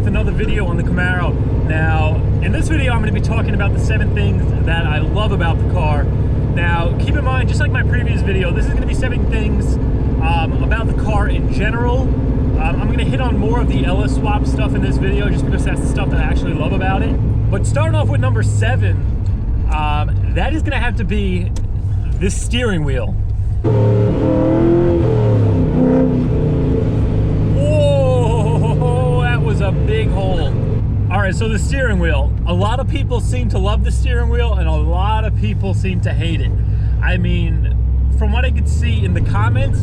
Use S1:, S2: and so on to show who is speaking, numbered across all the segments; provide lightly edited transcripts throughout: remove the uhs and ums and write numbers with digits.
S1: with another video on the Camaro. Now, in this video, I'm going to be talking about the 7 things that I love about the car. Now, keep in mind, just like my previous video, this is going to be 7 things about the car in general. I'm going to hit on more of the LS swap stuff in this video, just because that's the stuff that I actually love about it. But starting off with number 7, that is going to have to be this steering wheel. Whoa, that was a big hole. All right, so the steering wheel. A lot of people seem to love the steering wheel, and a lot of people seem to hate it. I mean, from what I could see in the comments,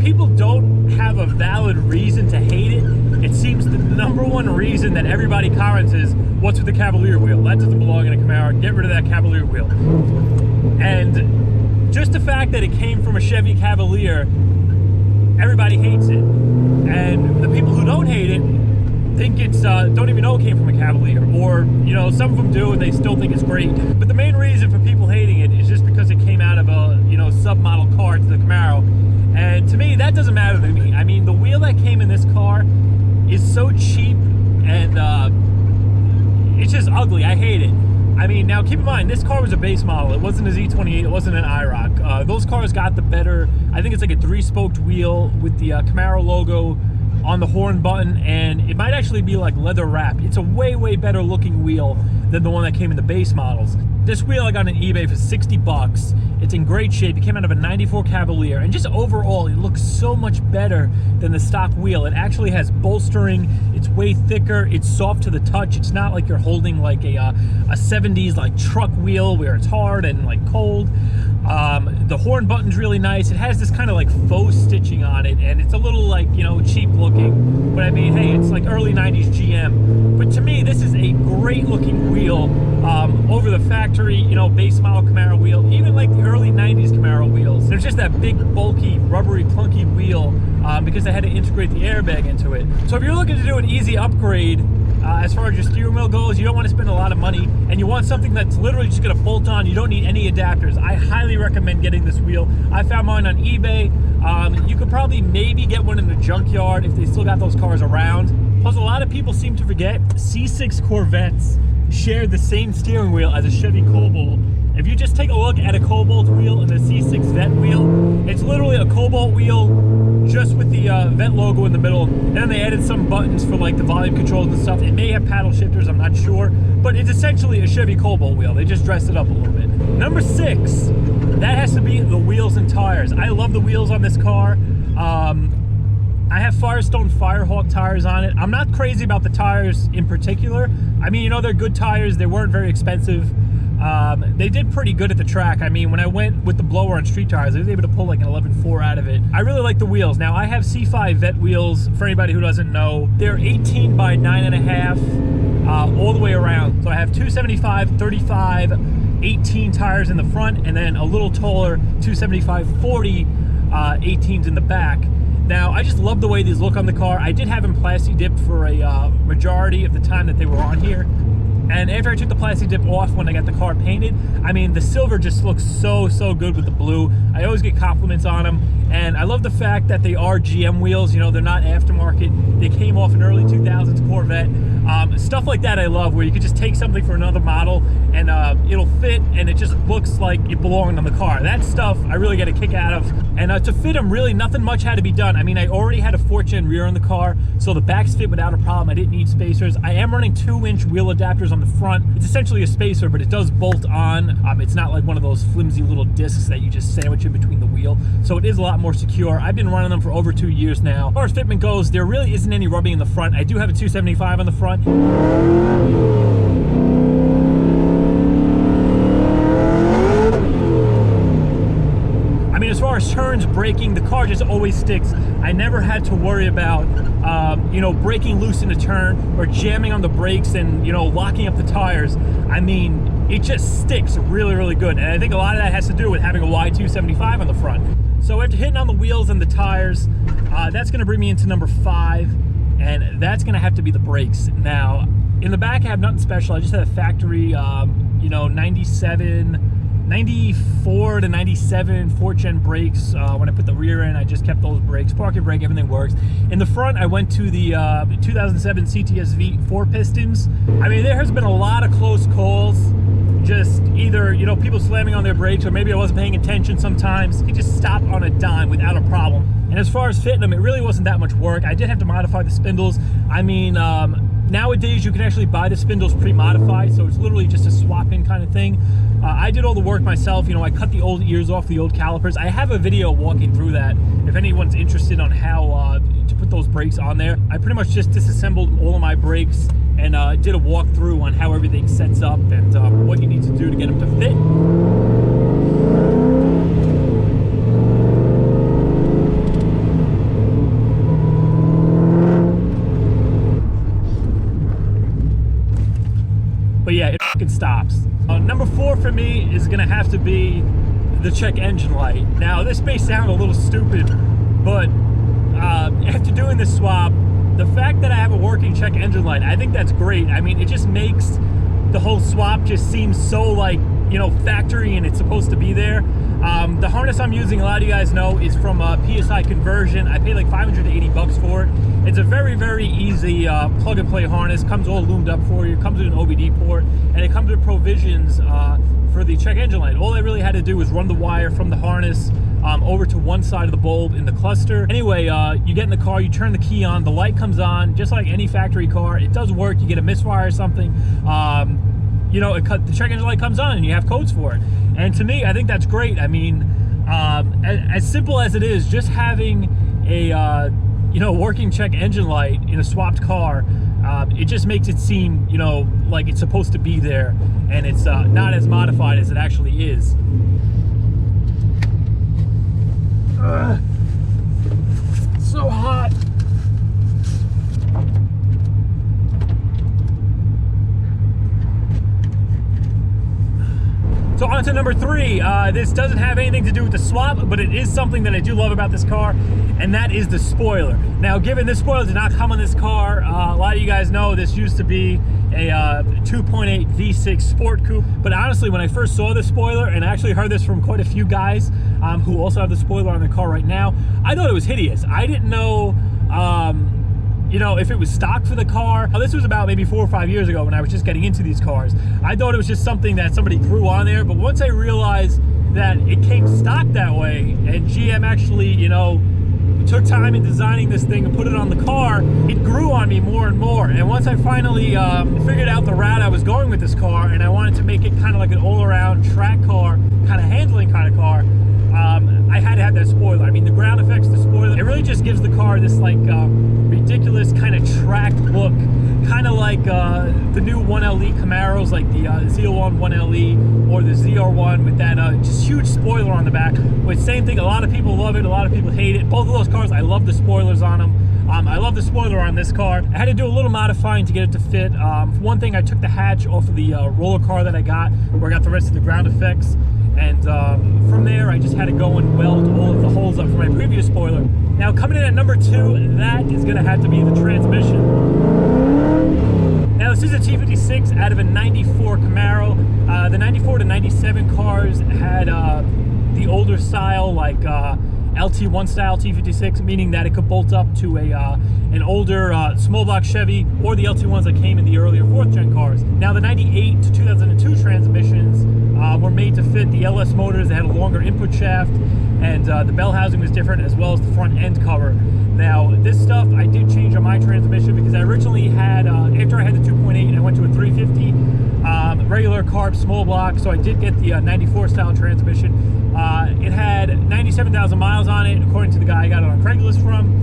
S1: people don't have a valid reason to hate it. It seems the #1 reason that everybody comments is, what's with the Cavalier wheel? That doesn't belong in a Camaro. Get rid of that Cavalier wheel. And just the fact that it came from a Chevy Cavalier, everybody hates it. And the people who don't hate it think it's, don't even know it came from a Cavalier. Or, you know, some of them do and they still think it's great. But the main reason for people hating it is just because it came out of a, you know, sub-model car to the Camaro. And to me, that doesn't matter to me. I mean, the wheel that came in this car is so cheap and it's just ugly. I hate it. I mean, now keep in mind, this car was a base model. It wasn't a Z28, it wasn't an IROC. Those cars got the better, I think it's like a 3-spoked wheel with the Camaro logo on the horn button, and it might actually be like leather wrap. It's a way, way better looking wheel than the one that came in the base models. This wheel I got on eBay for 60 bucks. It's in great shape. It came out of a 94 Cavalier, and just overall, it looks so much better than the stock wheel. It actually has bolstering. It's way thicker. It's soft to the touch. It's not like you're holding like a 70s like truck wheel where it's hard and like cold. The horn button's really nice. It has this kind of like faux stitching on it, and it's a little like, you know, cheap looking. But I mean, hey, it's like early 90s GM. But to me, this is a great looking wheel over the factory, you know, base model Camaro wheel, even like the early 90s Camaro wheels. There's just that big, bulky, rubbery, clunky wheel because they had to integrate the airbag into it. So if you're looking to do an easy upgrade, as far as your steering wheel goes, you don't want to spend a lot of money, and you want something that's literally just going to bolt on. You don't need any adapters. I highly recommend getting this wheel. I found mine on eBay. You could probably maybe get one in the junkyard if they still got those cars around. Plus, a lot of people seem to forget C6 Corvettes share the same steering wheel as a Chevy Cobalt. If you just take a look at a Cobalt wheel and the C6 Vet wheel, it's literally a Cobalt wheel just with the Vet logo in the middle. And then they added some buttons for like the volume controls and stuff. It may have paddle shifters, I'm not sure, but it's essentially a Chevy Cobalt wheel. They just dressed it up a little bit. Number 6, that has to be the wheels and tires. I love the wheels on this car. I have Firestone Firehawk tires on it. I'm not crazy about the tires in particular. I mean, you know, they're good tires. They weren't very expensive. They did pretty good at the track. I mean, when I went with the blower on street tires, I was able to pull like an 11.4 out of it. I really like the wheels. Now, I have C5 Vet wheels, for anybody who doesn't know. They're 18 by 9.5 all the way around. So I have 275, 35, 18 tires in the front, and then a little taller 275, 40 18s in the back. Now, I just love the way these look on the car. I did have them plastic dipped for a majority of the time that they were on here. And after I took the plastic dip off when I got the car painted, I mean, the silver just looks so, so good with the blue. I always get compliments on them. And I love the fact that they are GM wheels. You know, they're not aftermarket. They came off an early 2000s Corvette. Stuff like that I love, where you could just take something for another model and it'll fit, and it just looks like it belonged on the car. That stuff I really get a kick out of. And to fit them, really nothing much had to be done. I mean, I already had a 4-gen rear in the car, so the backs fit without a problem. I didn't need spacers. I am running 2-inch wheel adapters on the front. It's essentially a spacer, but it does bolt on. It's not like one of those flimsy little discs that you just sandwich in between the wheel. So it is a lot more secure. I've been running them for over 2 years now. As far as fitment goes, there really isn't any rubbing in the front. I do have a 275 on the front. I mean, as far as turns, braking, the car just always sticks. I never had to worry about, you know, breaking loose in a turn or jamming on the brakes and, you know, locking up the tires. I mean, it just sticks really, really good. And I think a lot of that has to do with having a wide 275 on the front. So after hitting on the wheels and the tires, that's going to bring me into number 5, and that's going to have to be the brakes. Now, in the back, I have nothing special. I just had a factory, you know, 97 94 to 97 4th-gen brakes. When I put the rear in, I just kept those brakes. Parking brake, everything works. In the front, I went to the 2007 CTS-V 4 pistons. I mean, there has been a lot of close calls. Just either, you know, people slamming on their brakes, or maybe I wasn't paying attention sometimes. You just stop on a dime without a problem. And as far as fitting them, it really wasn't that much work. I did have to modify the spindles. I mean, nowadays you can actually buy the spindles pre-modified, so it's literally just a swap-in kind of thing. I did all the work myself. You know, I cut the old ears off the old calipers. I have a video walking through that if anyone's interested on how to put those brakes on there. I pretty much just disassembled all of my brakes and did a walkthrough on how everything sets up and what you need to do to get them to fit. But yeah, it fucking stops. Number 4 for me is gonna have to be the check engine light. Now, this may sound a little stupid, but after doing this swap, the fact that I have a working check engine light, I think that's great. I mean, it just makes the whole swap just seem so, like, you know, factory, and it's supposed to be there. The harness I'm using, a lot of you guys know, is from PSI Conversion. I paid like 580 bucks for it. It's a very, very easy plug and play harness. Comes all loomed up for you. Comes with an OBD port, and it comes with provisions for the check engine light. All I really had to do was run the wire from the harness over to one side of the bulb in the cluster. Anyway, you get in the car, you turn the key on, the light comes on, just like any factory car. It does work. You get a misfire or something, you know, the check engine light comes on and you have codes for it. And to me, I think that's great. I mean, as simple as it is, just having a you know, working check engine light in a swapped car, it just makes it seem, you know, like it's supposed to be there, and it's not as modified as it actually is. So hot. So on to number 3. This doesn't have anything to do with the swap, but it is something that I do love about this car, and that is the spoiler. Now, given this spoiler did not come on this car, a lot of you guys know this used to be a 2.8 V6 Sport Coupe, but honestly, when I first saw this spoiler, and I actually heard this from quite a few guys who also have the spoiler on their car right now, I thought it was hideous. I didn't know you know, if it was stock for the car. This was about maybe 4 or 5 years ago when I was just getting into these cars. I thought it was just something that somebody threw on there, but once I realized that it came stock that way, and GM actually, you know, took time in designing this thing and put it on the car, it grew on me more and more. And once I finally figured out the route I was going with this car, and I wanted to make it kind of like an all-around track car, kind of handling kind of car, I had to have that spoiler. I mean, the ground effects, the spoiler, it really just gives the car this like ridiculous kind of track look, kind of like the new 1LE Camaros, like the Z01 1LE or the ZR1 with that just huge spoiler on the back. But same thing, a lot of people love it, a lot of people hate it. Both of those cars, I love the spoilers on them. I love the spoiler on this car. I had to do a little modifying to get it to fit. One thing, I took the hatch off of the roller car that I got, where I got the rest of the ground effects. And from there, I just had to go and weld all of the holes up for my previous spoiler. Now, coming in at number 2, that is going to have to be the transmission. Now, this is a T56 out of a 94 Camaro. The 94 to 97 cars had the older style, like LT1 style T56, meaning that it could bolt up to an older small block Chevy, or the LT1s that came in the earlier 4th gen cars. Now, the 98 to 2002 transmissions were made to fit the LS motors. They had a longer input shaft, and the bell housing was different, as well as the front end cover. Now, this stuff I did change on my transmission, because I originally had, after I had the 2.8, I went to a 350 regular carb small block, so I did get the 94 style transmission. It had 97,000 miles on it, according to the guy I got it on Craigslist from.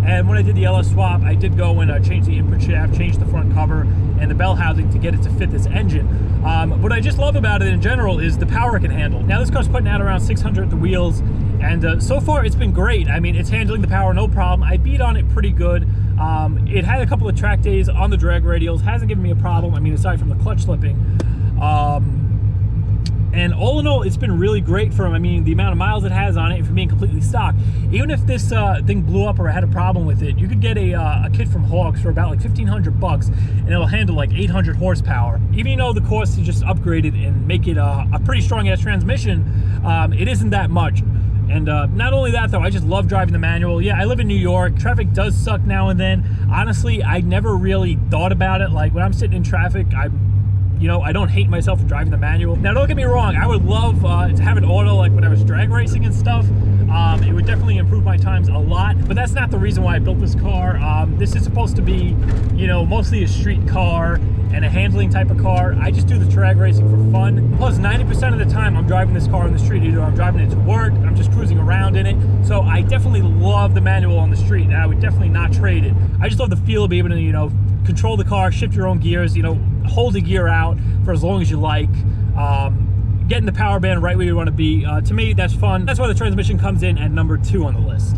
S1: And when I did the LS swap, I did go and change the input shaft, change the front cover, and the bell housing to get it to fit this engine. What I just love about it in general is the power it can handle. Now, this car's putting out around 600 at the wheels, and so far it's been great. I mean, it's handling the power no problem. I beat on it pretty good. It had a couple of track days on the drag radials, hasn't given me a problem, I mean, aside from the clutch slipping. And all in all, it's been really great for, I mean, the amount of miles it has on it, for being completely stock. Even if this thing blew up or I had a problem with it, you could get a kit from Hawks for about like $1,500, and it'll handle like 800 horsepower. Even though the cost to just upgrade it and make it a pretty strong ass transmission, it isn't that much. And not only that though, I just love driving the manual. Yeah, I live in New York. Traffic does suck now and then. Honestly, I never really thought about it. Like when I'm sitting in traffic, I don't hate myself for driving the manual. Now, don't get me wrong, I would love to have an auto like when I was drag racing and stuff. It would definitely improve my times a lot, but that's not the reason why I built this car. This is supposed to be, mostly a street car and a handling type of car. I just do the drag racing for fun. Plus, 90% of the time I'm driving this car on the street. Either I'm driving it to work, I'm just cruising around in it. So I definitely love the manual on the street, and I would definitely not trade it. I just love the feel of being able to, control the car, shift your own gears, hold the gear out for as long as you like. Getting the power band right where you want to be. To me, that's fun. That's why the transmission comes in at number 2 on the list.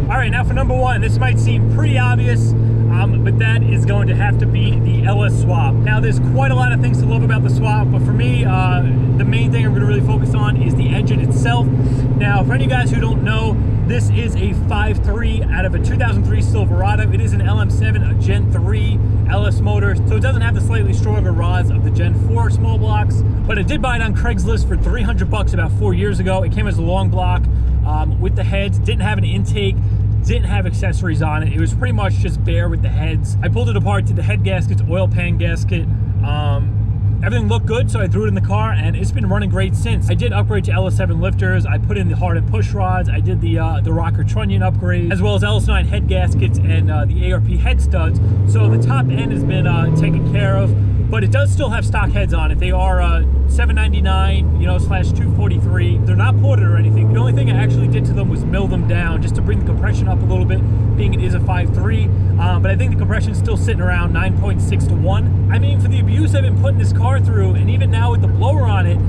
S1: All right, now for number 1. This might seem pretty obvious, but that is going to have to be the LS swap. Now, there's quite a lot of things to love about the swap, but for me, the main thing I'm going to really focus on is the engine itself. Now, for any guys who don't know, this is a 5.3 out of a 2003 Silverado. It is an LM7, a Gen 3 LS motor, so it doesn't have the slightly stronger rods of the Gen 4 small blocks, but I did buy it on Craigslist for $300 about 4 years ago. It came as a long block with the heads, didn't have an intake, didn't have accessories on it. It was pretty much just bare with the heads. I pulled it apart, did the head gaskets, oil pan gasket. Everything looked good, so I threw it in the car, and it's been running great since. I did upgrade to LS7 lifters. I put in the hard and push rods. I did the rocker trunnion upgrade, as well as LS9 head gaskets and the ARP head studs. So the top end has been taken care of, but it does still have stock heads on it. They are $799, /243. They're not ported or anything. The only thing I actually did to them was mill them down just to bring the compression up a little bit, being it is a 5.3. But I think the compression is still sitting around 9.6 to 1. I mean, for the abuse I've been putting this car through, and even now with the blower on it,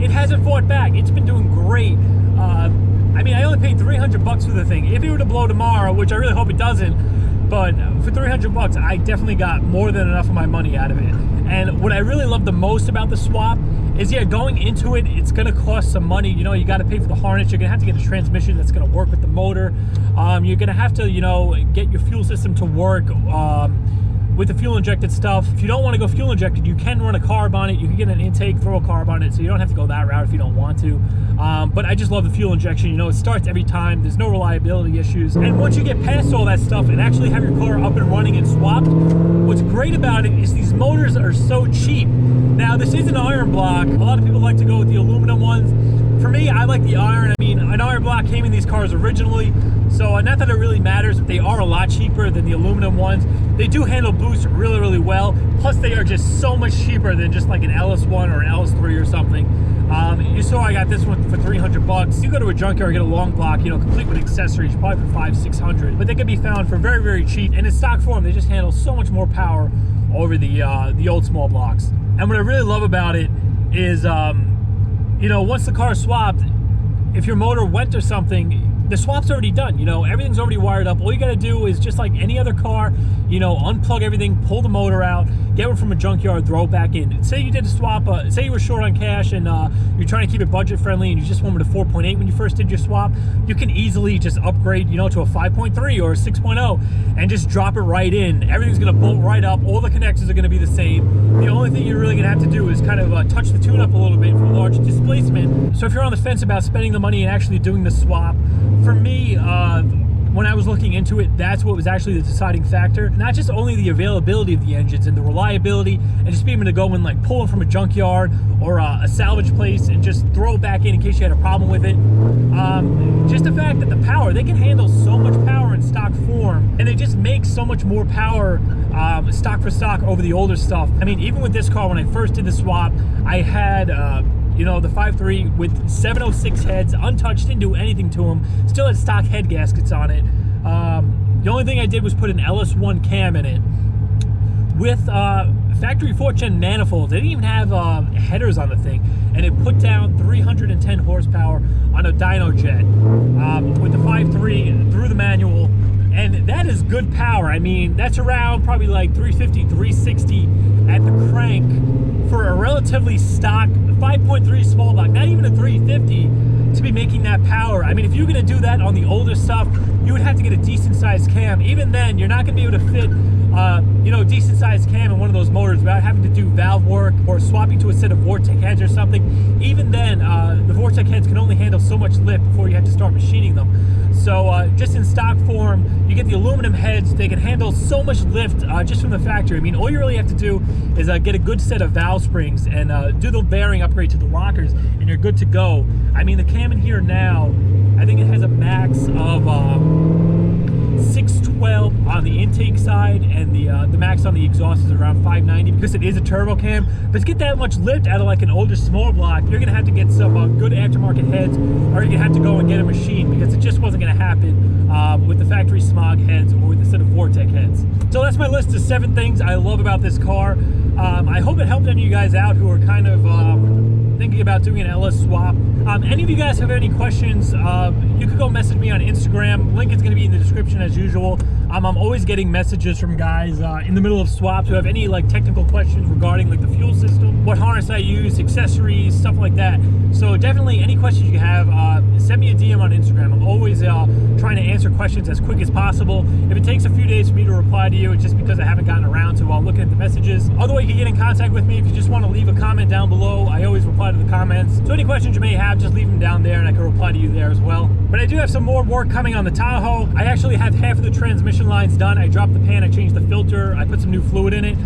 S1: it hasn't fought back. It's been doing great. I mean, I only paid $300 for the thing. If it were to blow tomorrow, which I really hope it doesn't, but for $300, I definitely got more than enough of my money out of it. And what I really love the most about the swap is, yeah, going into it, it's gonna cost some money. You gotta pay for the harness. You're gonna have to get a transmission that's gonna work with the motor. You're gonna have to, get your fuel system to work with the fuel injected stuff. If you don't want to go fuel injected, you can run a carb on it. You can get an intake, throw a carb on it, so you don't have to go that route if you don't want to. But I just love the fuel injection. It starts every time. There's no reliability issues. And once you get past all that stuff and actually have your car up and running and swapped, what's great about it is these motors are so cheap. Now, this is an iron block. A lot of people like to go with the aluminum ones. For me, I like the iron. I mean, an iron block came in these cars originally, so not that it really matters. They are a lot cheaper than the aluminum ones. They do handle boost really, really well. Plus, they are just so much cheaper than just like an LS1 or an LS3 or something. You saw I got this one for $300. You go to a junkyard, get a long block, complete with accessories, probably for $500-600. But they can be found for very, very cheap. And in stock form, they just handle so much more power over the old small blocks. And what I really love about it is, once the car is swapped, if your motor went or something, the swap's already done. Everything's already wired up. All you got to do is, just like any other car, unplug everything, pull the motor out, get one from a junkyard, throw it back in. Say you did a swap, say you were short on cash and you're trying to keep it budget friendly and you just went with a 4.8 when you first did your swap, you can easily just upgrade, to a 5.3 or a 6.0 and just drop it right in. Everything's going to bolt right up. All the connectors are going to be the same. The only thing you're really going to have to do is kind of touch the tune up a little bit for large displacement. So if you're on the fence about spending the money and actually doing the swap, for me, when I was looking into it, that's what was actually the deciding factor. Not just only the availability of the engines and the reliability, and just being able to go and like pull it from a junkyard or a salvage place and just throw it back in case you had a problem with it. Just the fact that the power, they can handle so much power in stock form, and they just make so much more power stock for stock over the older stuff. I mean, even with this car, when I first did the swap, I had the 5.3 with 706 heads, untouched, didn't do anything to them, still had stock head gaskets on it. The only thing I did was put an LS1 cam in it with factory 4th gen manifolds. They didn't even have headers on the thing, and it put down 310 horsepower on a dyno jet with the 5.3 through the manual, and that is good power. I mean, that's around probably like 350, 360 at the crank for a relatively stock 5.3 small block, not even a 350 to be making that power. I mean, if you're gonna do that on the older stuff, you would have to get a decent sized cam. Even then, you're not gonna be able to fit you know, decent sized cam in one of those motors without having to do valve work or swapping to a set of Vortec heads or something. Even then, the Vortec heads can only handle so much lift before you have to start machining them. So just in stock form, you get the aluminum heads. They can handle so much lift just from the factory. I mean, all you really have to do is get a good set of valve springs and do the bearing upgrade to the lockers, and you're good to go. I mean, the cam in here now, I think it has a max of 612 on the intake side, and the max on the exhaust is around 590 because it is a turbo cam. But to get that much lift out of like an older small block, you're gonna have to get some good aftermarket heads, or you're gonna have to go and get a machine, because it just wasn't gonna happen with the factory smog heads or with the set of Vortec heads. So that's my list of 7 things I love about this car. I hope it helped any of you guys out who are kind of thinking about doing an LS swap. Any of you guys have any questions, you could go message me on Instagram. Link is going to be in the description as usual. I'm always getting messages from guys in the middle of swaps who have any like technical questions regarding like the fuel system, what harness I use, accessories, stuff like that. So definitely any questions you have, send me a DM on Instagram. I'm always trying to answer questions as quick as possible. If it takes a few days for me to reply to you, it's just because I haven't gotten around to looking at the messages. Other way you can get in contact with me, if you just want to leave a comment down below, I always reply to the comments. So any questions you may have, just leave them down there and I can reply to you there as well. But I do have some more work coming on the Tahoe. I actually have half of the transmission lines done. I dropped the pan, I changed the filter, I put some new fluid in it.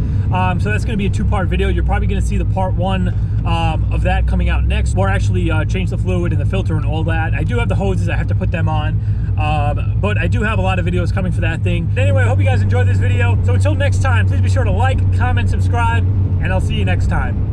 S1: So that's going to be a 2-part video. You're probably going to see the part 1 of that coming out next, or actually change the fluid and the filter and all that. I do have the hoses, I have to put them on, but I do have a lot of videos coming for that thing. Anyway, I hope you guys enjoyed this video. So until next time, please be sure to like, comment, subscribe, and I'll see you next time.